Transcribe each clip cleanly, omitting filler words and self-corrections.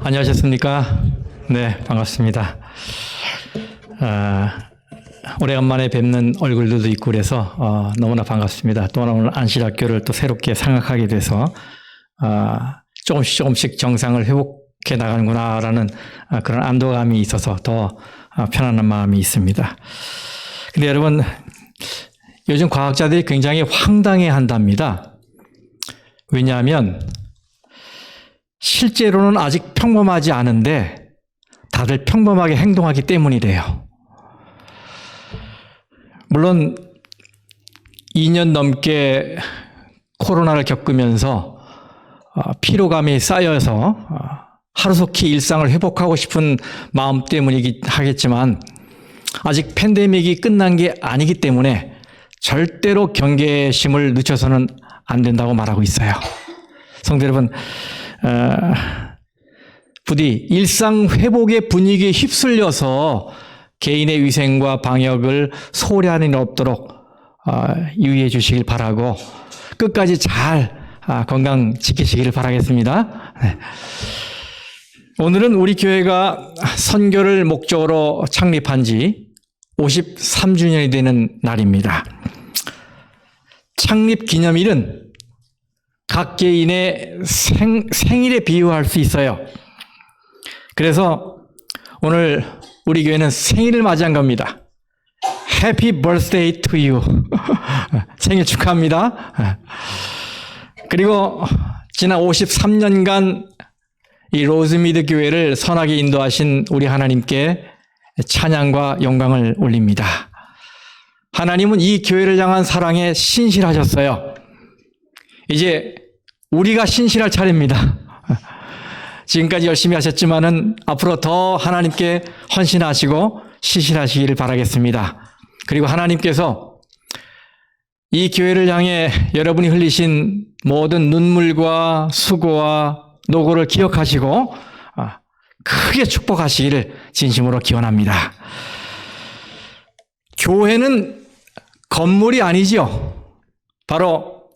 안녕하셨습니까? 네, 반갑습니다. 오래간만에 뵙는 얼굴들도 있고 그래서 너무나 반갑습니다. 또 오늘 안실학교를 또 새롭게 생각하게 돼서 조금씩 정상을 회복해 나가는구나라는 그런 안도감이 있어서 더 편안한 마음이 있습니다. 근데 여러분, 요즘 과학자들이 굉장히 황당해 한답니다. 왜냐하면 실제로는 아직 평범하지 않은데 다들 평범하게 행동하기 때문이래요. 물론 2년 넘게 코로나를 겪으면서 피로감이 쌓여서 하루속히 일상을 회복하고 싶은 마음 때문이긴 하겠지만 아직 팬데믹이 끝난 게 아니기 때문에 절대로 경계심을 늦춰서는 안 된다고 말하고 있어요. 성도 여러분, 부디 일상 회복의 분위기에 휩쓸려서 개인의 위생과 방역을 소홀히하는 일 없도록 유의해 주시길 바라고 끝까지 잘 건강 지키시기를 바라겠습니다. 네. 오늘은 우리 교회가 선교를 목적으로 창립한 지 53주년이 되는 날입니다. 창립 기념일은 각 개인의 생일에 비유할 수 있어요. 그래서 오늘 우리 교회는 생일을 맞이한 겁니다. Happy birthday to you. 생일 축하합니다. 그리고 지난 53년간 이 로즈미드 교회를 선하게 인도하신 우리 하나님께 찬양과 영광을 올립니다. 하나님은 이 교회를 향한 사랑에 신실하셨어요. 이제 우리가 신실할 차례입니다. 지금까지 열심히 하셨지만은 앞으로 더 하나님께 헌신하시고 신실하시기를 바라겠습니다. 그리고 하나님께서 이 교회를 향해 여러분이 흘리신 모든 눈물과 수고와 노고를 기억하시고 크게 축복하시기를 진심으로 기원합니다. 교회는 건물이 아니지요. 바로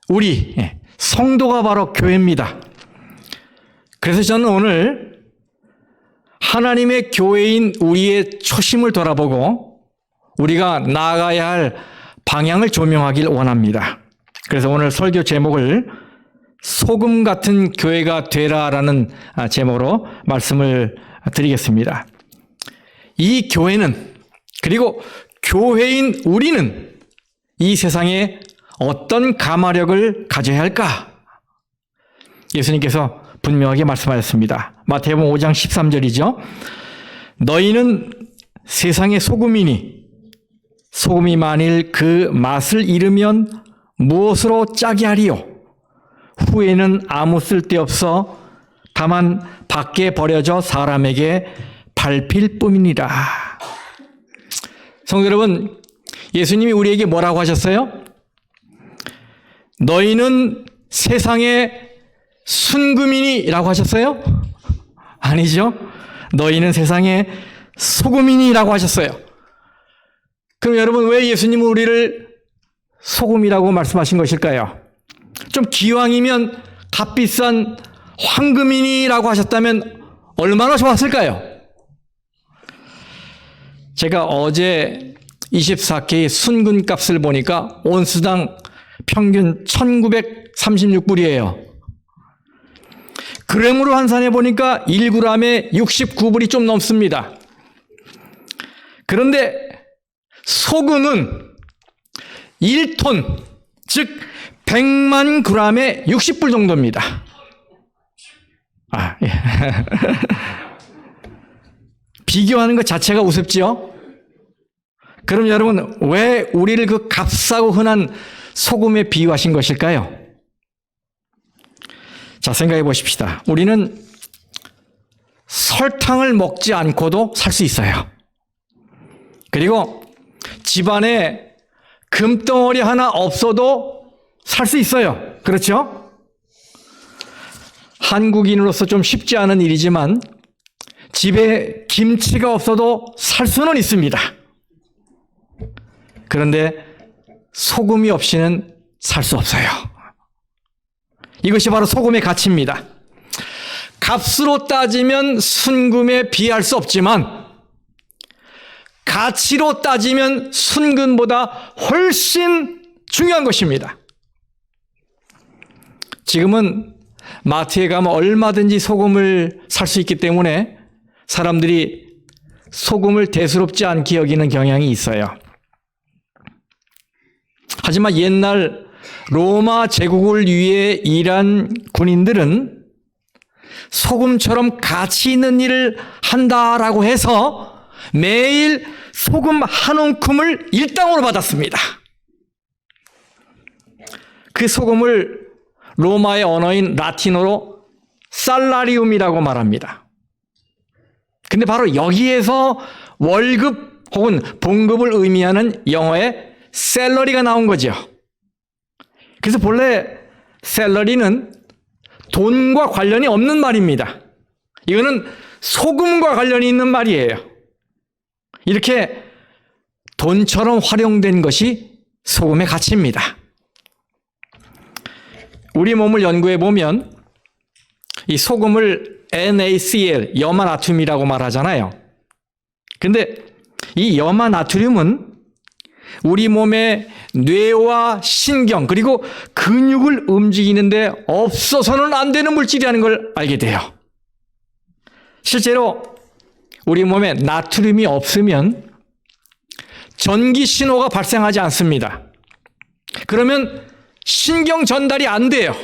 우리 성도가 바로 교회입니다. 그래서 저는 오늘 하나님의 교회인 우리의 초심을 돌아보고 우리가 나아가야 할 방향을 조명하길 원합니다. 그래서 오늘 설교 제목을 소금 같은 교회가 되라라는 제목으로 말씀을 드리겠습니다. 이 교회는, 그리고 교회인 우리는 이 세상에 어떤 가마력을 가져야 할까? 예수님께서 분명하게 말씀하셨습니다. 마태복음 5장 13절이죠. 너희는 세상의 소금이니 소금이 만일 그 맛을 잃으면 무엇으로 짜게 하리요? 후에는 아무 쓸데없어 다만 밖에 버려져 사람에게 밟힐 뿐이니라. 성도 여러분, 예수님이 우리에게 뭐라고 하셨어요? 너희는 세상의 순금이니라고 하셨어요? 아니죠. 너희는 세상의 소금이니라고 하셨어요. 그럼 여러분, 왜 예수님은 우리를 소금이라고 말씀하신 것일까요? 좀 기왕이면 값비싼 황금이니라고 하셨다면 얼마나 좋았을까요? 제가 어제 24K 순금값을 보니까 온스당 평균 1936불이에요. 그램으로 환산해 보니까 1g에 69불이 좀 넘습니다. 그런데 소금은 1톤, 즉 100만 g에 60불 정도입니다. 예. 비교하는 것 자체가 우습지요? 그럼 여러분, 왜 우리를 그 값싸고 흔한 소금에 비유하신 것일까요? 자, 생각해 보십시다. 우리는 설탕을 먹지 않고도 살 수 있어요. 그리고 집안에 금덩어리 하나 없어도 살 수 있어요. 그렇죠? 한국인으로서 좀 쉽지 않은 일이지만 집에 김치가 없어도 살 수는 있습니다. 그런데 소금이 없이는 살 수 없어요. 이것이 바로 소금의 가치입니다. 값으로 따지면 순금에 비할 수 없지만 가치로 따지면 순금보다 훨씬 중요한 것입니다. 지금은 마트에 가면 얼마든지 소금을 살 수 있기 때문에 사람들이 소금을 대수롭지 않게 여기는 경향이 있어요. 하지만 옛날 로마 제국을 위해 일한 군인들은 소금처럼 가치 있는 일을 한다라고 해서 매일 소금 한 움큼을 일당으로 받았습니다. 그 소금을 로마의 언어인 라틴어로 살라리움이라고 말합니다. 근데 바로 여기에서 월급 혹은 봉급을 의미하는 영어의 샐러리가 나온 거죠. 그래서 본래 샐러리는 돈과 관련이 없는 말입니다. 이거는 소금과 관련이 있는 말이에요. 이렇게 돈처럼 활용된 것이 소금의 가치입니다. 우리 몸을 연구해 보면 이 소금을 NaCl, 염화나트륨이라고 말하잖아요. 근데 이 염화나트륨은 우리 몸의 뇌와 신경 그리고 근육을 움직이는데 없어서는 안 되는 물질이라는 걸 알게 돼요. 실제로 우리 몸에 나트륨이 없으면 전기 신호가 발생하지 않습니다. 그러면 신경 전달이 안 돼요.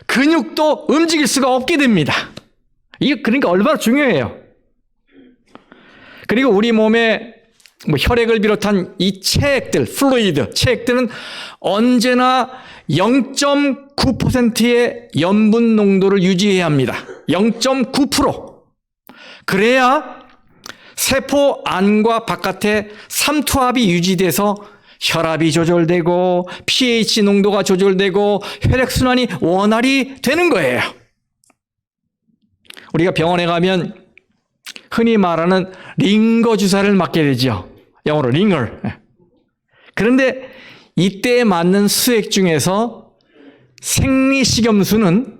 근육도 움직일 수가 없게 됩니다. 이게 그러니까 얼마나 중요해요. 그리고 우리 몸에 혈액을 비롯한 이 체액들, 플루이드, 체액들은 언제나 0.9%의 염분 농도를 유지해야 합니다. 0.9%. 그래야 세포 안과 바깥에 삼투압이 유지돼서 혈압이 조절되고 pH 농도가 조절되고 혈액순환이 원활히 되는 거예요. 우리가 병원에 가면 흔히 말하는 링거 주사를 맞게 되죠. 영어로 링거. 그런데 이때에 맞는 수액 중에서 생리식염수는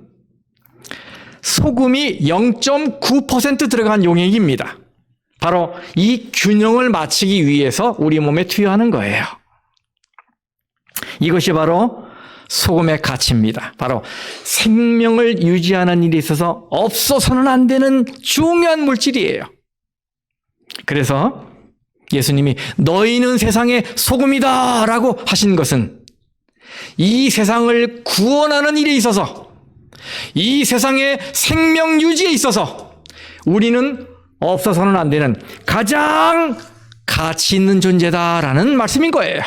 소금이 0.9% 들어간 용액입니다. 바로 이 균형을 맞추기 위해서 우리 몸에 투여하는 거예요. 이것이 바로 소금의 가치입니다. 바로 생명을 유지하는 일에 있어서 없어서는 안 되는 중요한 물질이에요. 그래서 예수님이 너희는 세상의 소금이다 라고 하신 것은 이 세상을 구원하는 일에 있어서 이 세상의 생명 유지에 있어서 우리는 없어서는 안 되는 가장 가치 있는 존재다라는 말씀인 거예요.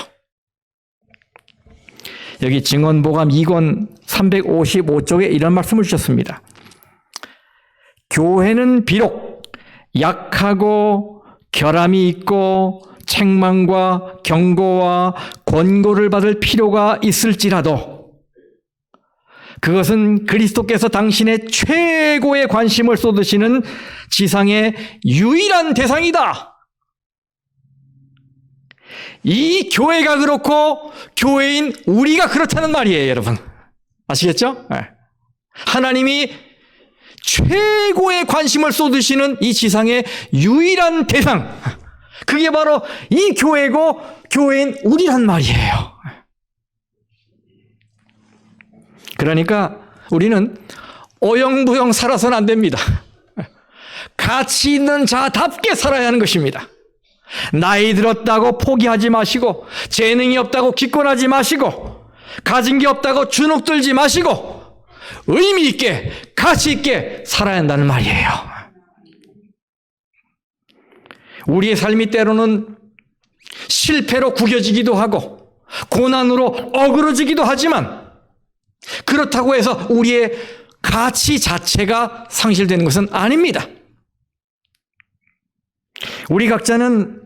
여기 증언보감 2권 355쪽에 이런 말씀을 주셨습니다. 교회는 비록 약하고 결함이 있고 책망과 경고와 권고를 받을 필요가 있을지라도 그것은 그리스도께서 당신의 최고의 관심을 쏟으시는 지상의 유일한 대상이다. 이 교회가 그렇고 교회인 우리가 그렇다는 말이에요, 여러분. 아시겠죠? 네. 하나님이 최고의 관심을 쏟으시는 이 지상의 유일한 대상, 그게 바로 이 교회고 교회인 우리란 말이에요. 그러니까 우리는 어영부영 살아서는 안 됩니다. 가치 있는 자답게 살아야 하는 것입니다. 나이 들었다고 포기하지 마시고 재능이 없다고 기권하지 마시고 가진 게 없다고 주눅들지 마시고 의미 있게 가치 있게 살아야 한다는 말이에요. 우리의 삶이 때로는 실패로 구겨지기도 하고 고난으로 어그러지기도 하지만 그렇다고 해서 우리의 가치 자체가 상실되는 것은 아닙니다. 우리 각자는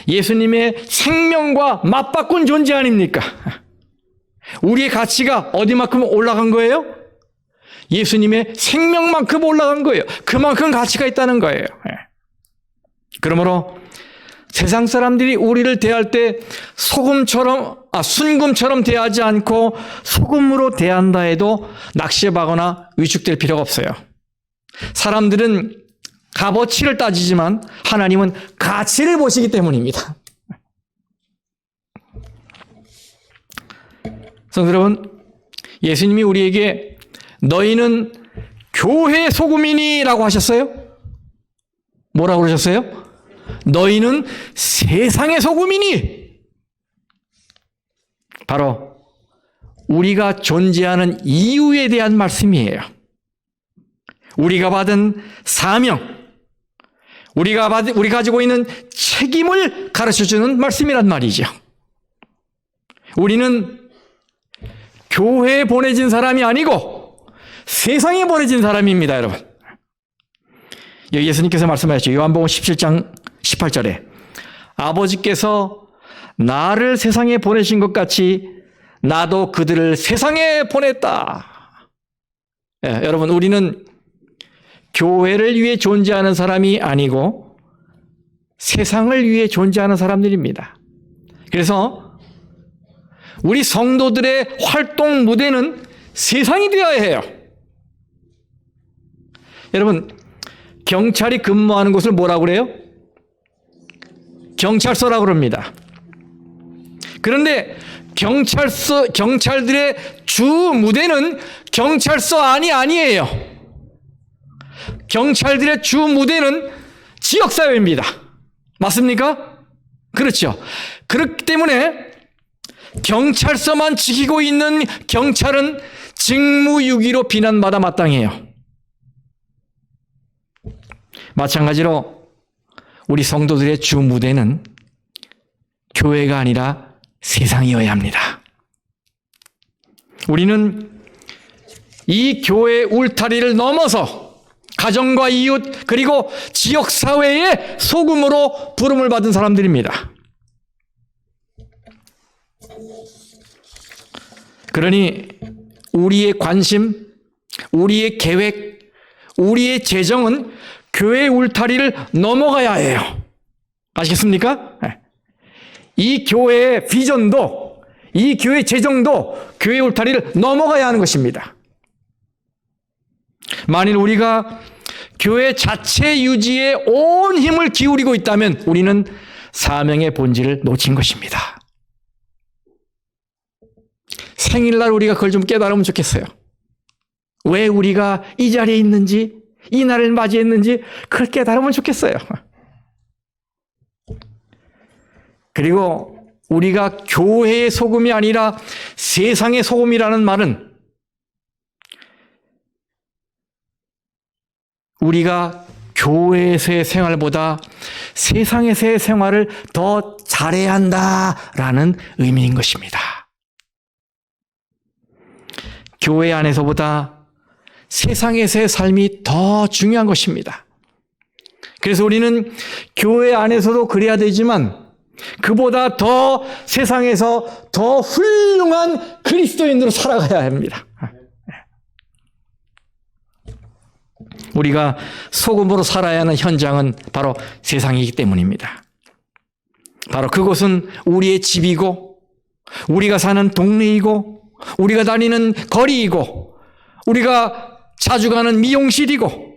예수님의 생명과 맞바꾼 존재 아닙니까? 우리의 가치가 어디만큼 올라간 거예요? 예수님의 생명만큼 올라간 거예요. 그만큼 가치가 있다는 거예요. 그러므로 세상 사람들이 우리를 대할 때 순금처럼 대하지 않고 소금으로 대한다 해도 낙심하거나 위축될 필요가 없어요. 사람들은 값어치를 따지지만 하나님은 가치를 보시기 때문입니다. 성도 여러분, 예수님이 우리에게 너희는 교회 소금이니라고 하셨어요? 뭐라고 그러셨어요? 너희는 세상의 소금이니. 바로 우리가 존재하는 이유에 대한 말씀이에요. 우리가 받은 사명, 우리가 가지고 있는 책임을 가르쳐주는 말씀이란 말이죠. 우리는 교회에 보내진 사람이 아니고 세상에 보내진 사람입니다, 여러분. 예수님께서 말씀하셨죠. 요한복음 17장 18절에 아버지께서 나를 세상에 보내신 것 같이 나도 그들을 세상에 보냈다. 여러분, 우리는 교회를 위해 존재하는 사람이 아니고 세상을 위해 존재하는 사람들입니다. 그래서 우리 성도들의 활동 무대는 세상이 되어야 해요. 여러분, 경찰이 근무하는 곳을 뭐라고 그래요? 경찰서라고 그럽니다. 그런데 경찰들의 주 무대는 경찰서 안이 아니에요. 경찰들의 주 무대는 지역사회입니다. 맞습니까? 그렇죠. 그렇기 때문에 경찰서만 지키고 있는 경찰은 직무유기로 비난받아 마땅해요. 마찬가지로 우리 성도들의 주 무대는 교회가 아니라 세상이어야 합니다. 우리는 이 교회의 울타리를 넘어서 가정과 이웃 그리고 지역사회의 소금으로 부름을 받은 사람들입니다. 그러니 우리의 관심, 우리의 계획, 우리의 재정은 교회의 울타리를 넘어가야 해요. 아시겠습니까? 이 교회의 비전도, 이 교회의 재정도 교회의 울타리를 넘어가야 하는 것입니다. 만일 우리가 교회 자체 유지에 온 힘을 기울이고 있다면 우리는 사명의 본질을 놓친 것입니다. 생일날 우리가 그걸 좀 깨달으면 좋겠어요. 왜 우리가 이 자리에 있는지, 이 날을 맞이했는지 그걸 깨달으면 좋겠어요. 그리고 우리가 교회의 소금이 아니라 세상의 소금이라는 말은 우리가 교회에서의 생활보다 세상에서의 생활을 더 잘해야 한다라는 의미인 것입니다. 교회 안에서보다 세상에서의 삶이 더 중요한 것입니다. 그래서 우리는 교회 안에서도 그래야 되지만 그보다 더 세상에서 더 훌륭한 그리스도인으로 살아가야 합니다. 우리가 소금으로 살아야 하는 현장은 바로 세상이기 때문입니다. 바로 그곳은 우리의 집이고 우리가 사는 동네이고 우리가 다니는 거리이고 우리가 자주 가는 미용실이고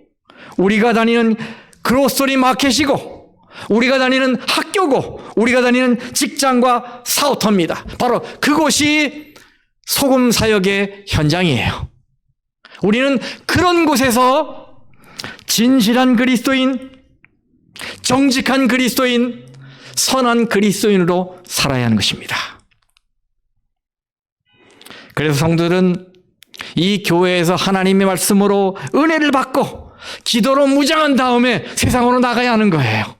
우리가 다니는 그로서리 마켓이고 우리가 다니는 학교고 우리가 다니는 직장과 사우터입니다. 바로 그곳이 소금 사역의 현장이에요. 우리는 그런 곳에서 진실한 그리스도인, 정직한 그리스도인, 선한 그리스도인으로 살아야 하는 것입니다. 그래서 성도들은 이 교회에서 하나님의 말씀으로 은혜를 받고 기도로 무장한 다음에 세상으로 나가야 하는 거예요.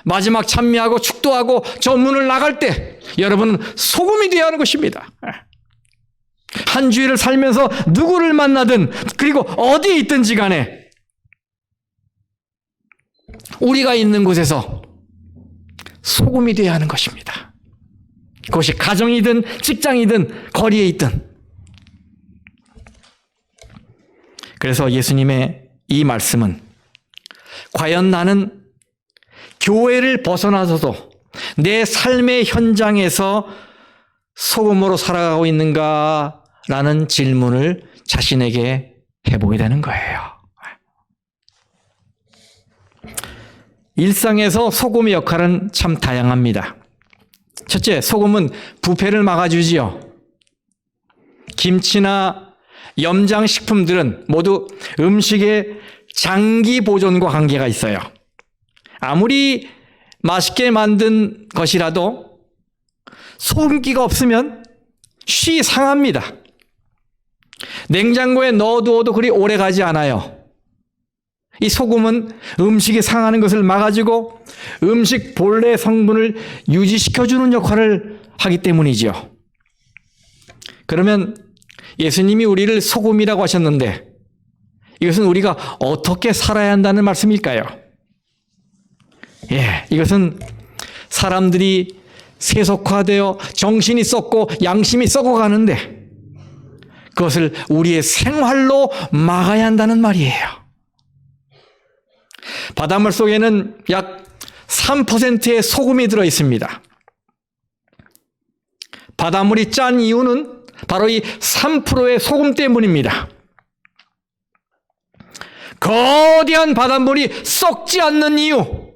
마지막 찬미하고 축도하고 저 문을 나갈 때 여러분은 소금이 되어야 하는 것입니다. 한 주일을 살면서 누구를 만나든 그리고 어디에 있든지 간에 우리가 있는 곳에서 소금이 되어야 하는 것입니다. 그것이 가정이든 직장이든 거리에 있든. 그래서 예수님의 이 말씀은 과연 나는 교회를 벗어나서도 내 삶의 현장에서 소금으로 살아가고 있는가라는 질문을 자신에게 해보게 되는 거예요. 일상에서 소금의 역할은 참 다양합니다. 첫째, 소금은 부패를 막아주지요. 김치나 염장식품들은 모두 음식의 장기 보존과 관계가 있어요. 아무리 맛있게 만든 것이라도 소금기가 없으면 쉬 상합니다. 냉장고에 넣어두어도 그리 오래 가지 않아요. 이 소금은 음식이 상하는 것을 막아주고 음식 본래 성분을 유지시켜주는 역할을 하기 때문이죠. 그러면 예수님이 우리를 소금이라고 하셨는데 이것은 우리가 어떻게 살아야 한다는 말씀일까요? 이것은 사람들이 세속화되어 정신이 썩고 양심이 썩어가는데 그것을 우리의 생활로 막아야 한다는 말이에요. 바닷물 속에는 약 3%의 소금이 들어 있습니다. 바닷물이 짠 이유는 바로 이 3%의 소금 때문입니다. 거대한 바닷물이 썩지 않는 이유,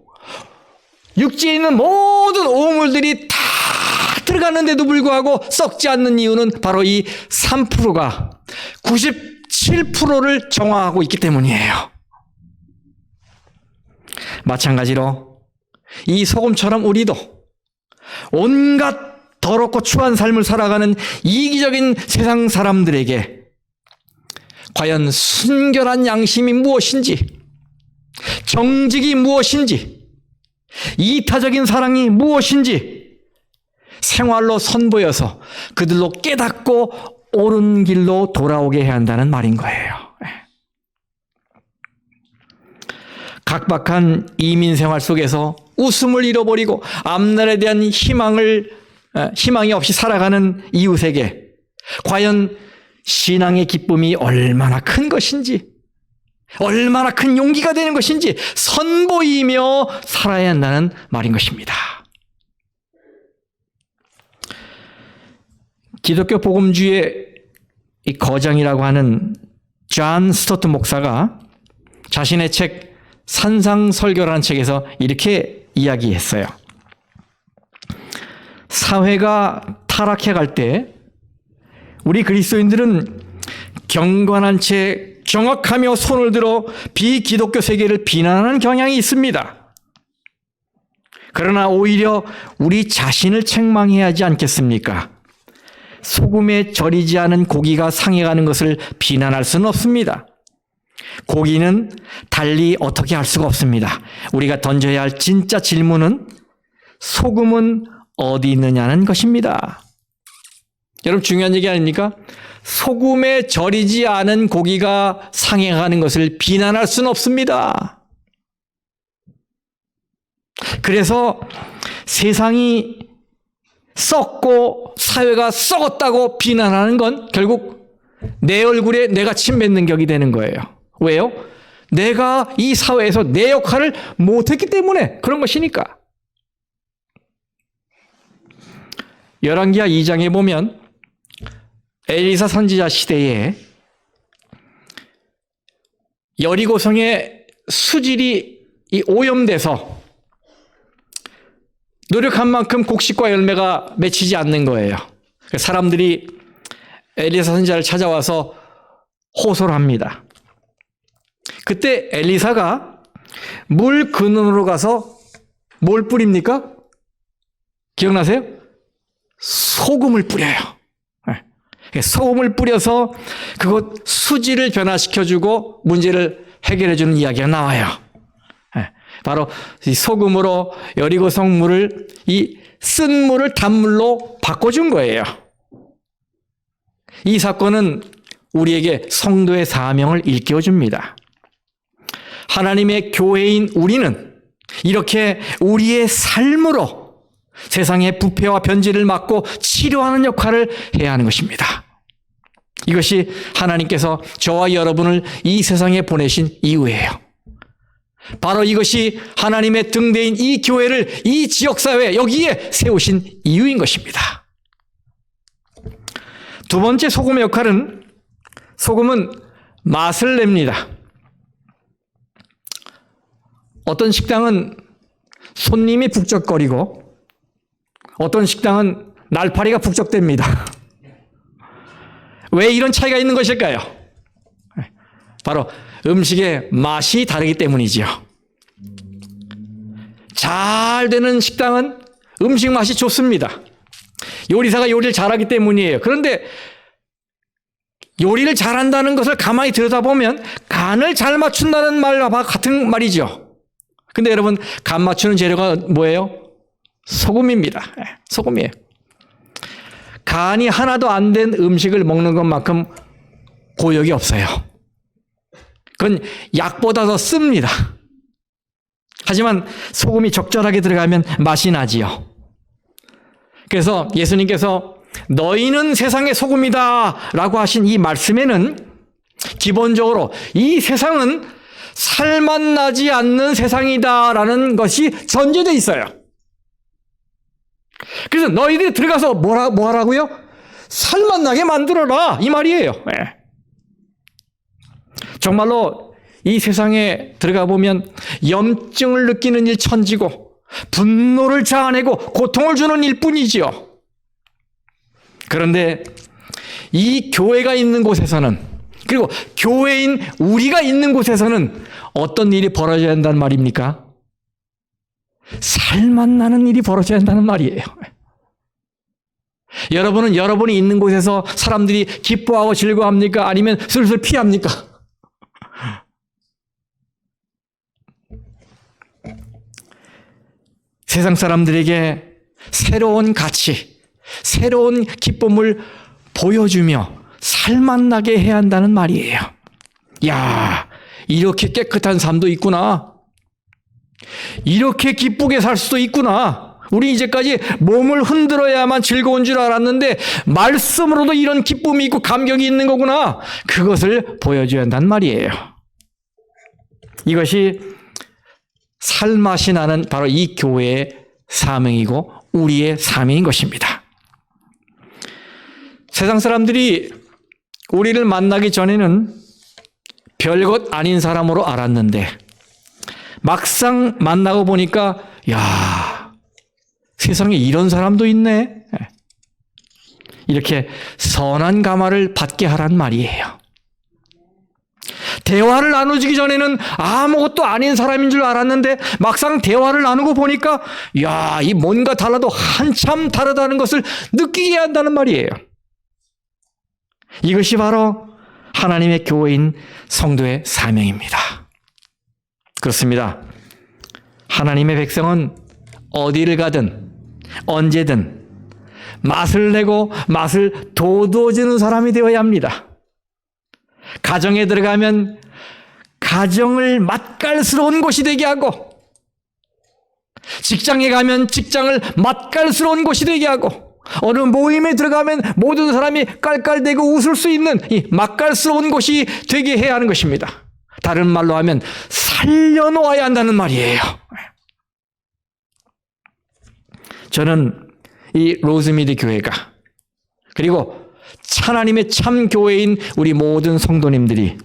육지에 있는 모든 오물들이 다 들어가는데도 불구하고 썩지 않는 이유는 바로 이 3%가 97%를 정화하고 있기 때문이에요. 마찬가지로 이 소금처럼 우리도 온갖 더럽고 추한 삶을 살아가는 이기적인 세상 사람들에게 과연 순결한 양심이 무엇인지, 정직이 무엇인지, 이타적인 사랑이 무엇인지 생활로 선보여서 그들로 깨닫고 옳은 길로 돌아오게 해야 한다는 말인 거예요. 각박한 이민 생활 속에서 웃음을 잃어버리고 앞날에 대한 희망이 없이 살아가는 이웃에게 과연 신앙의 기쁨이 얼마나 큰 것인지, 얼마나 큰 용기가 되는 것인지 선보이며 살아야 한다는 말인 것입니다. 기독교 복음주의 이 거장이라고 하는 존 스토트 목사가 자신의 책 산상설교라는 책에서 이렇게 이야기했어요. 사회가 타락해 갈 때 우리 그리스도인들은 경건한 채 경악하며 손을 들어 비기독교 세계를 비난하는 경향이 있습니다. 그러나 오히려 우리 자신을 책망해야 하지 않겠습니까? 소금에 절이지 않은 고기가 상해가는 것을 비난할 수는 없습니다. 고기는 달리 어떻게 할 수가 없습니다. 우리가 던져야 할 진짜 질문은 소금은 어디 있느냐는 것입니다. 여러분 중요한 얘기 아닙니까? 소금에 절이지 않은 고기가 상해가는 것을 비난할 수는 없습니다. 그래서 세상이 썩고 사회가 썩었다고 비난하는 건 결국 내 얼굴에 내가 침 뱉는 격이 되는 거예요. 왜요? 내가 이 사회에서 내 역할을 못했기 때문에 그런 것이니까. 열왕기하 2장에 보면 엘리사 선지자 시대에 여리고성의 수질이 오염돼서 노력한 만큼 곡식과 열매가 맺히지 않는 거예요. 사람들이 엘리사 선지자를 찾아와서 호소를 합니다. 그때 엘리사가 물 근원으로 가서 뭘 뿌립니까? 기억나세요? 소금을 뿌려요. 소금을 뿌려서 그것 수질을 변화시켜주고 문제를 해결해주는 이야기가 나와요. 바로 이 소금으로 여리고성 물을 이 쓴 물을 단물로 바꿔준 거예요. 이 사건은 우리에게 성도의 사명을 일깨워줍니다. 하나님의 교회인 우리는 이렇게 우리의 삶으로 세상의 부패와 변질을 막고 치료하는 역할을 해야 하는 것입니다. 이것이 하나님께서 저와 여러분을 이 세상에 보내신 이유예요. 바로 이것이 하나님의 등대인 이 교회를 이 지역사회 여기에 세우신 이유인 것입니다. 두 번째 소금의 역할은 소금은 맛을 냅니다. 어떤 식당은 손님이 북적거리고 어떤 식당은 날파리가 북적댑니다. 왜 이런 차이가 있는 것일까요? 바로 음식의 맛이 다르기 때문이지요. 잘 되는 식당은 음식 맛이 좋습니다. 요리사가 요리를 잘하기 때문이에요. 그런데 요리를 잘한다는 것을 가만히 들여다보면 간을 잘 맞춘다는 말과 같은 말이죠. 근데 여러분, 간 맞추는 재료가 뭐예요? 소금입니다. 소금이에요. 간이 하나도 안 된 음식을 먹는 것만큼 고역이 없어요. 그건 약보다 더 씁니다. 하지만 소금이 적절하게 들어가면 맛이 나지요. 그래서 예수님께서 너희는 세상의 소금이다 라고 하신 이 말씀에는 기본적으로 이 세상은 살맛 나지 않는 세상이다 라는 것이 전제되어 있어요. 그래서 너희들이 들어가서 뭐 하라고요? 살맛 나게 만들어라 이 말이에요. 네. 정말로 이 세상에 들어가 보면 염증을 느끼는 일 천지고 분노를 자아내고 고통을 주는 일뿐이지요. 그런데 이 교회가 있는 곳에서는, 그리고 교회인 우리가 있는 곳에서는 어떤 일이 벌어져야 한다는 말입니까? 살맛 나는 일이 벌어져야 한다는 말이에요. 여러분은 여러분이 있는 곳에서 사람들이 기뻐하고 즐거워합니까? 아니면 슬슬 피합니까? 세상 사람들에게 새로운 가치, 새로운 기쁨을 보여주며 살맛 나게 해야 한다는 말이에요. 야, 이렇게 깨끗한 삶도 있구나. 이렇게 기쁘게 살 수도 있구나. 우리 이제까지 몸을 흔들어야만 즐거운 줄 알았는데 말씀으로도 이런 기쁨이 있고 감격이 있는 거구나. 그것을 보여줘야 한다는 말이에요. 이것이 살맛이 나는 바로 이 교회의 사명이고 우리의 사명인 것입니다. 세상 사람들이 우리를 만나기 전에는 별것 아닌 사람으로 알았는데 막상 만나고 보니까 야, 세상에 이런 사람도 있네. 이렇게 선한 감화를 받게 하란 말이에요. 대화를 나누기 전에는 아무것도 아닌 사람인 줄 알았는데 막상 대화를 나누고 보니까 야, 이 뭔가 달라도 한참 다르다는 것을 느끼게 한다는 말이에요. 이것이 바로 하나님의 교회인 성도의 사명입니다. 그렇습니다. 하나님의 백성은 어디를 가든 언제든 맛을 내고 맛을 돋워주는 사람이 되어야 합니다. 가정에 들어가면 가정을 맛깔스러운 곳이 되게 하고, 직장에 가면 직장을 맛깔스러운 곳이 되게 하고, 어느 모임에 들어가면 모든 사람이 깔깔대고 웃을 수 있는 이 맛깔스러운 곳이 되게 해야 하는 것입니다. 다른 말로 하면 살려놓아야 한다는 말이에요. 저는 이 로즈미리 교회가, 그리고 하나님의 참 교회인 우리 모든 성도님들이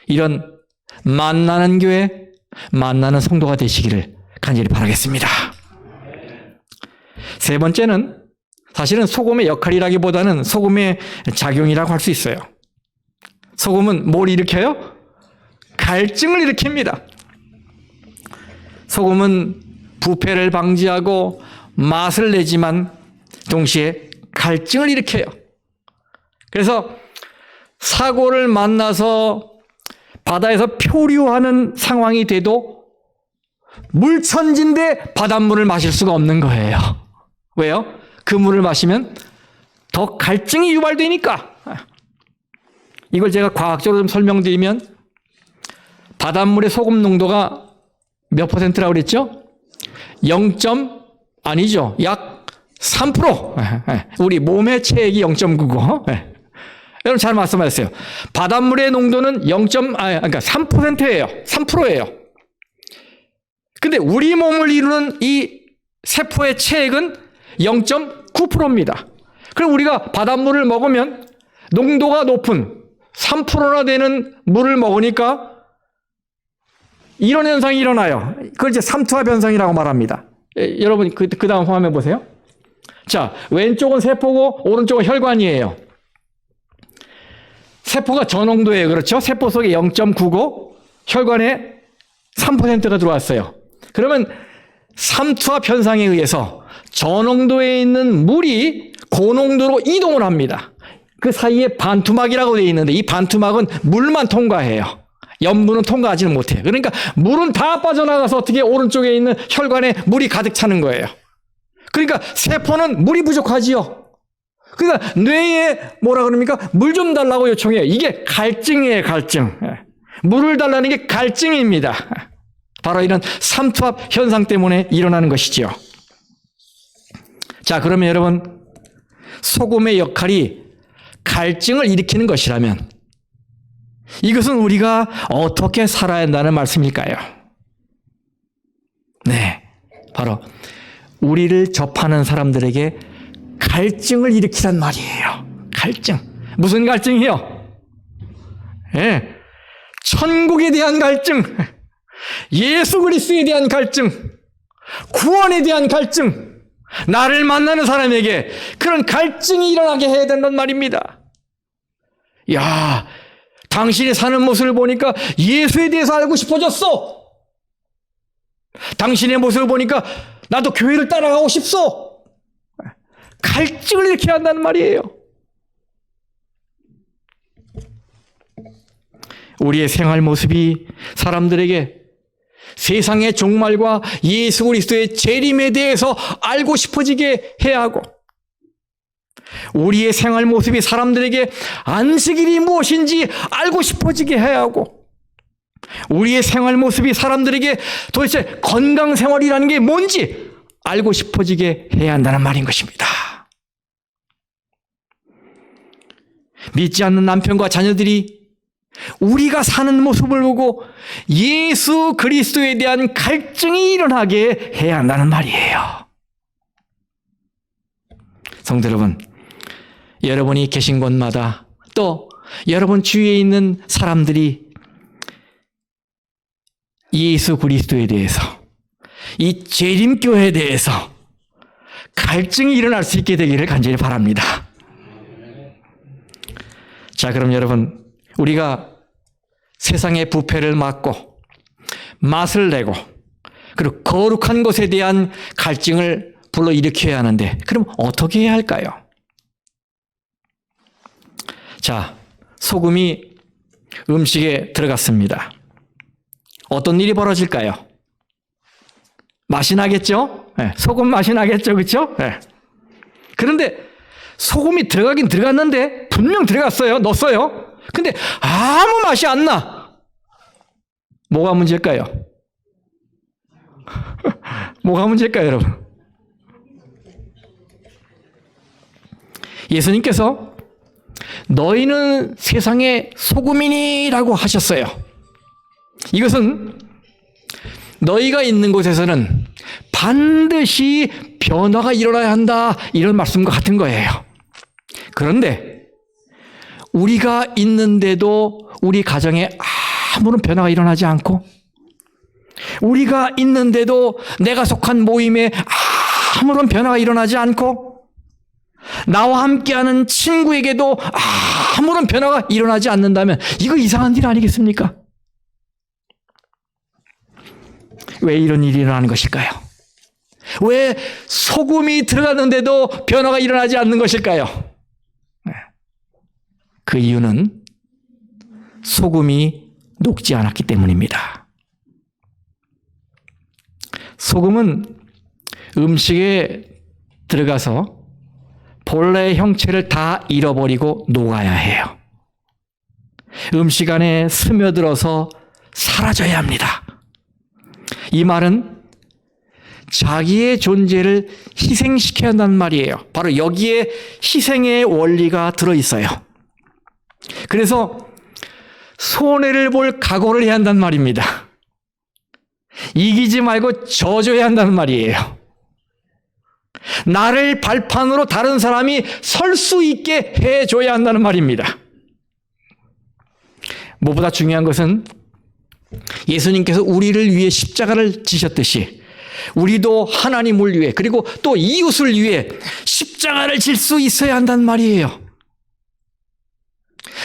이런 만나는 교회, 만나는 성도가 되시기를 간절히 바라겠습니다. 세 번째는 사실은 소금의 역할이라기보다는 소금의 작용이라고 할 수 있어요. 소금은 뭘 일으켜요? 갈증을 일으킵니다. 소금은 부패를 방지하고 맛을 내지만 동시에 갈증을 일으켜요. 그래서 사고를 만나서 바다에서 표류하는 상황이 돼도 물천지인데 바닷물을 마실 수가 없는 거예요. 왜요? 그 물을 마시면 더 갈증이 유발되니까. 이걸 제가 과학적으로 좀 설명드리면 바닷물의 소금 농도가 몇 퍼센트라고 그랬죠? 0. 아니죠. 약 3%. 우리 몸의 체액이 0.99. 여러분 잘 말씀하셨어요. 바닷물의 농도는 그러니까 3%예요. 3%예요. 근데 우리 몸을 이루는 이 세포의 체액은 0.9%입니다. 그럼 우리가 바닷물을 먹으면 농도가 높은 3%나 되는 물을 먹으니까 이런 현상이 일어나요. 그걸 이제 삼투압 현상이라고 말합니다. 여러분 그 다음 화면 보세요. 자, 왼쪽은 세포고 오른쪽은 혈관이에요. 세포가 저농도예요. 그렇죠? 세포 속에 0.9고 혈관에 3%가 들어왔어요. 그러면 삼투압 현상에 의해서 저농도에 있는 물이 고농도로 이동을 합니다. 그 사이에 반투막이라고 되어 있는데 이 반투막은 물만 통과해요. 염분은 통과하지는 못해요. 그러니까 물은 다 빠져나가서 어떻게 오른쪽에 있는 혈관에 물이 가득 차는 거예요. 그러니까 세포는 물이 부족하지요. 그러니까 뇌에 뭐라 그럽니까? 물 좀 달라고 요청해요. 이게 갈증이에요, 갈증. 물을 달라는 게 갈증입니다. 바로 이런 삼투압 현상 때문에 일어나는 것이지요. 자, 그러면 여러분, 소금의 역할이 갈증을 일으키는 것이라면 이것은 우리가 어떻게 살아야 한다는 말씀일까요? 네, 바로 우리를 접하는 사람들에게 갈증을 일으키란 말이에요. 갈증. 무슨 갈증이요? 네, 천국에 대한 갈증, 예수 그리스도에 대한 갈증, 구원에 대한 갈증, 나를 만나는 사람에게 그런 갈증이 일어나게 해야 된단 말입니다. 야, 당신이 사는 모습을 보니까 예수에 대해서 알고 싶어졌어. 당신의 모습을 보니까 나도 교회를 따라가고 싶소. 갈증을 일으켜야 한다는 말이에요. 우리의 생활 모습이 사람들에게 세상의 종말과 예수 그리스도의 재림에 대해서 알고 싶어지게 해야 하고, 우리의 생활 모습이 사람들에게 안식일이 무엇인지 알고 싶어지게 해야 하고, 우리의 생활 모습이 사람들에게 도대체 건강 생활이라는 게 뭔지 알고 싶어지게 해야 한다는 말인 것입니다. 믿지 않는 남편과 자녀들이 우리가 사는 모습을 보고 예수 그리스도에 대한 갈증이 일어나게 해야 한다는 말이에요. 성도 여러분, 여러분이 계신 곳마다 또 여러분 주위에 있는 사람들이 예수 그리스도에 대해서, 이 재림교회에 대해서 갈증이 일어날 수 있게 되기를 간절히 바랍니다. 자, 그럼 여러분, 우리가 세상의 부패를 막고 맛을 내고 그리고 거룩한 것에 대한 갈증을 불러일으켜야 하는데, 그럼 어떻게 해야 할까요? 자, 소금이 음식에 들어갔습니다. 어떤 일이 벌어질까요? 맛이 나겠죠? 네, 소금 맛이 나겠죠? 그렇죠? 네. 그런데 소금이 들어가긴 들어갔는데, 분명 들어갔어요. 넣었어요. 근데 아무 맛이 안 나. 뭐가 문제일까요? 뭐가 문제일까요, 여러분? 예수님께서 너희는 세상의 소금이니라고 하셨어요. 이것은 너희가 있는 곳에서는 반드시 변화가 일어나야 한다, 이런 말씀과 같은 거예요. 그런데 우리가 있는데도 우리 가정에 아무런 변화가 일어나지 않고, 우리가 있는데도 내가 속한 모임에 아무런 변화가 일어나지 않고, 나와 함께하는 친구에게도 아무런 변화가 일어나지 않는다면 이거 이상한 일 아니겠습니까? 왜 이런 일이 일어나는 것일까요? 왜 소금이 들어갔는데도 변화가 일어나지 않는 것일까요? 그 이유는 소금이 녹지 않았기 때문입니다. 소금은 음식에 들어가서 본래의 형체를 다 잃어버리고 녹아야 해요. 음식 안에 스며들어서 사라져야 합니다. 이 말은 자기의 존재를 희생시켜야 한다는 말이에요. 바로 여기에 희생의 원리가 들어있어요. 그래서 손해를 볼 각오를 해야 한다는 말입니다. 이기지 말고 져줘야 한다는 말이에요. 나를 발판으로 다른 사람이 설 수 있게 해줘야 한다는 말입니다. 무엇보다 중요한 것은 예수님께서 우리를 위해 십자가를 지셨듯이 우리도 하나님을 위해 그리고 또 이웃을 위해 십자가를 질 수 있어야 한단 말이에요.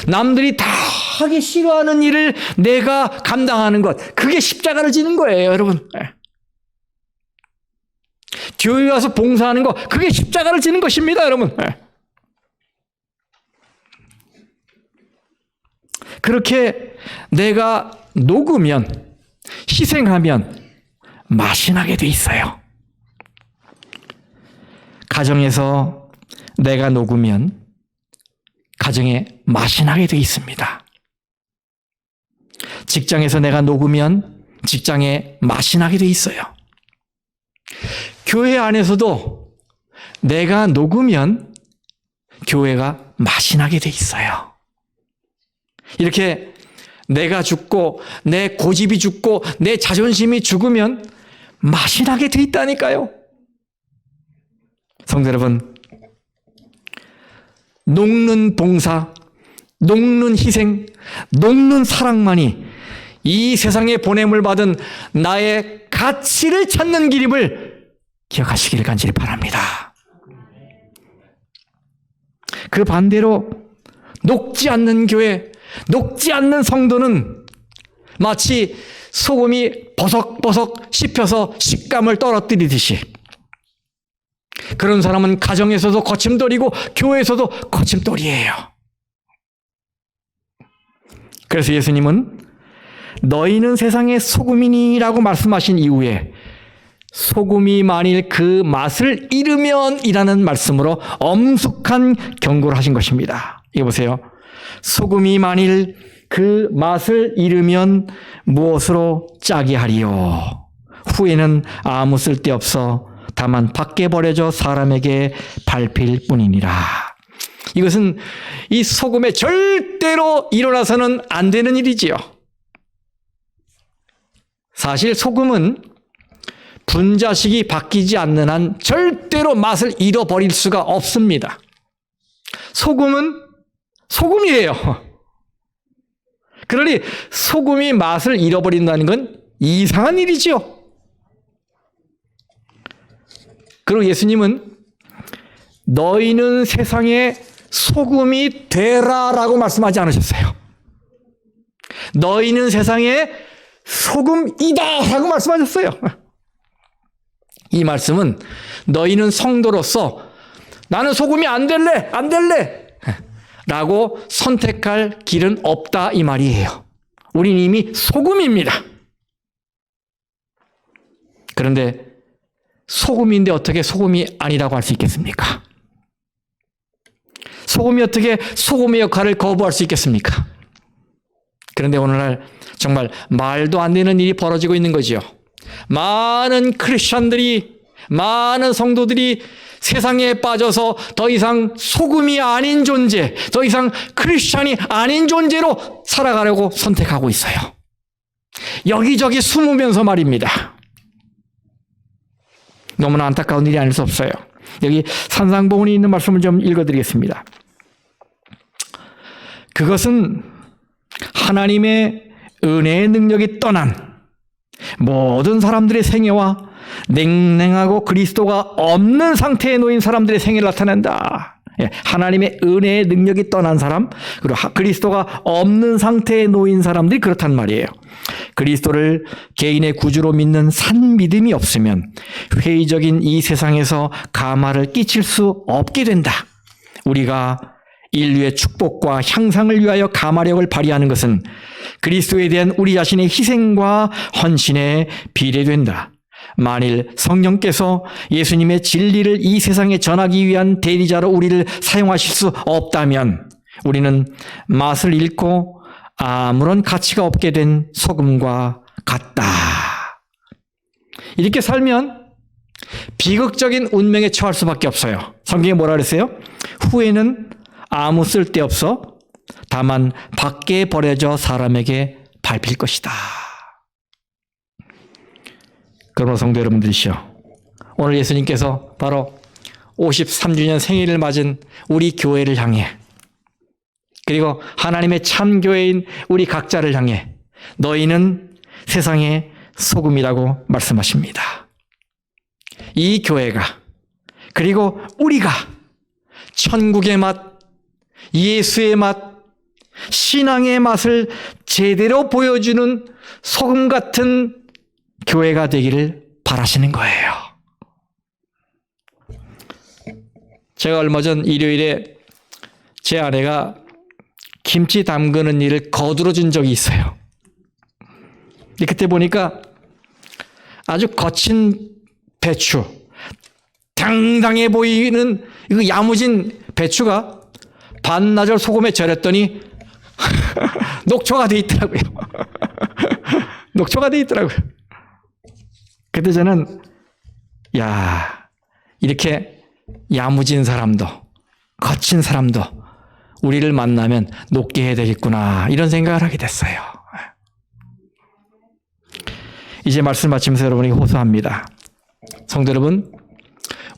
남들이 다 하기 싫어하는 일을 내가 감당하는 것, 그게 십자가를 지는 거예요, 여러분. 교회 와서 봉사하는 거, 그게 십자가를 지는 것입니다, 여러분. 그렇게 내가 녹으면, 희생하면 맛이 나게 돼 있어요. 가정에서 내가 녹으면 가정에 맛이 나게 돼 있습니다. 직장에서 내가 녹으면 직장에 맛이 나게 돼 있어요. 교회 안에서도 내가 녹으면 교회가 맛이 나게 돼 있어요. 이렇게 내가 죽고 내 고집이 죽고 내 자존심이 죽으면 맛이 나게 돼 있다니까요. 성도 여러분, 녹는 봉사, 녹는 희생, 녹는 사랑만이 이 세상에 보냄을 받은 나의 가치를 찾는 길임을 기억하시기를 간절히 바랍니다. 그 반대로 녹지 않는 교회, 녹지 않는 성도는 마치 소금이 버석버석 씹혀서 식감을 떨어뜨리듯이 그런 사람은 가정에서도 거침돌이고 교회에서도 거침돌이에요. 그래서 예수님은 너희는 세상의 소금이니라고 말씀하신 이후에 소금이 만일 그 맛을 잃으면 이라는 말씀으로 엄숙한 경고를 하신 것입니다. 이거 보세요. 소금이 만일 그 맛을 잃으면 무엇으로 짜게 하리요? 후에는 아무 쓸데없어 다만 밖에 버려져 사람에게 밟힐 뿐이니라. 이것은 이 소금에 절대로 일어나서는 안 되는 일이지요. 사실 소금은 분자식이 바뀌지 않는 한 절대로 맛을 잃어버릴 수가 없습니다. 소금은 소금이에요. 그러니 소금이 맛을 잃어버린다는 건 이상한 일이지요. 그리고 예수님은 너희는 세상에 소금이 되라라고 말씀하지 않으셨어요. 너희는 세상에 소금이다라고 말씀하셨어요. 이 말씀은 너희는 성도로서 나는 소금이 안 될래 라고 선택할 길은 없다 이 말이에요. 우린 이미 소금입니다. 그런데 소금인데 어떻게 소금이 아니라고 할 수 있겠습니까? 소금이 어떻게 소금의 역할을 거부할 수 있겠습니까? 그런데 오늘날 정말 말도 안 되는 일이 벌어지고 있는 거지요. 많은 크리스천들이, 많은 성도들이 세상에 빠져서 더 이상 소금이 아닌 존재, 더 이상 크리스천이 아닌 존재로 살아가려고 선택하고 있어요. 여기저기 숨으면서 말입니다. 너무나 안타까운 일이 아닐 수 없어요. 여기 산상보훈이 있는 말씀을 좀 읽어드리겠습니다. 그것은 하나님의 은혜의 능력이 떠난 모든 사람들의 생애와 냉랭하고 그리스도가 없는 상태에 놓인 사람들의 생애를 나타낸다. 하나님의 은혜의 능력이 떠난 사람, 그리고 그리스도가 없는 상태에 놓인 사람들이 그렇단 말이에요. 그리스도를 개인의 구주로 믿는 산 믿음이 없으면 회의적인 이 세상에서 감화를 끼칠 수 없게 된다. 우리가 인류의 축복과 향상을 위하여 감화력을 발휘하는 것은 그리스도에 대한 우리 자신의 희생과 헌신에 비례된다. 만일 성령께서 예수님의 진리를 이 세상에 전하기 위한 대리자로 우리를 사용하실 수 없다면 우리는 맛을 잃고 아무런 가치가 없게 된 소금과 같다. 이렇게 살면 비극적인 운명에 처할 수밖에 없어요. 성경에 뭐라 그랬어요? 후에는 아무 쓸데없어 다만 밖에 버려져 사람에게 밟힐 것이다. 그러므로 성도 여러분들이시여, 오늘 예수님께서 바로 53주년 생일을 맞은 우리 교회를 향해 그리고 하나님의 참교회인 우리 각자를 향해 너희는 세상의 소금이라고 말씀하십니다. 이 교회가 그리고 우리가 천국의 맛, 예수의 맛, 신앙의 맛을 제대로 보여주는 소금 같은 교회가 되기를 바라시는 거예요. 제가 얼마 전 일요일에 제 아내가 김치 담그는 일을 거두어 준 적이 있어요. 그때 보니까 아주 거친 배추, 당당해 보이는 그 야무진 배추가 반나절 소금에 절였더니 녹초가 돼 있더라고요. 녹초가 돼 있더라고요. 그때 저는 이렇게 야무진 사람도 거친 사람도 우리를 만나면 녹게 해야 되겠구나 이런 생각을 하게 됐어요. 이제 말씀 마치면서 여러분에게 호소합니다. 성도 여러분,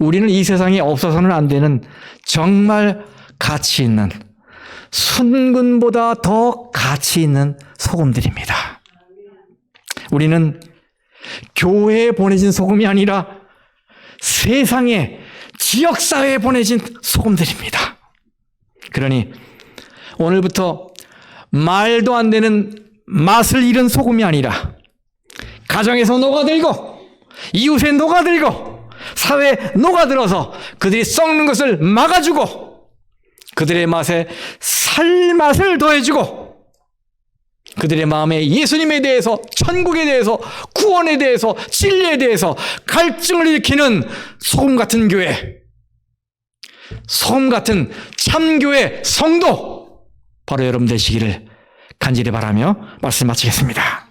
우리는 이 세상에 없어서는 안 되는 정말 가치 있는, 순금보다 더 가치 있는 소금들입니다. 우리는 교회에 보내진 소금이 아니라 세상에, 지역사회에 보내진 소금들입니다. 그러니 오늘부터 말도 안 되는 맛을 잃은 소금이 아니라 가정에서 녹아들고 이웃에 녹아들고 사회에 녹아들어서 그들이 썩는 것을 막아주고 그들의 맛에 살맛을 더해주고 그들의 마음에 예수님에 대해서, 천국에 대해서, 구원에 대해서, 진리에 대해서 갈증을 일으키는 소금 같은 교회, 소금 같은 참교회 성도 바로 여러분 되시기를 간절히 바라며 말씀 마치겠습니다.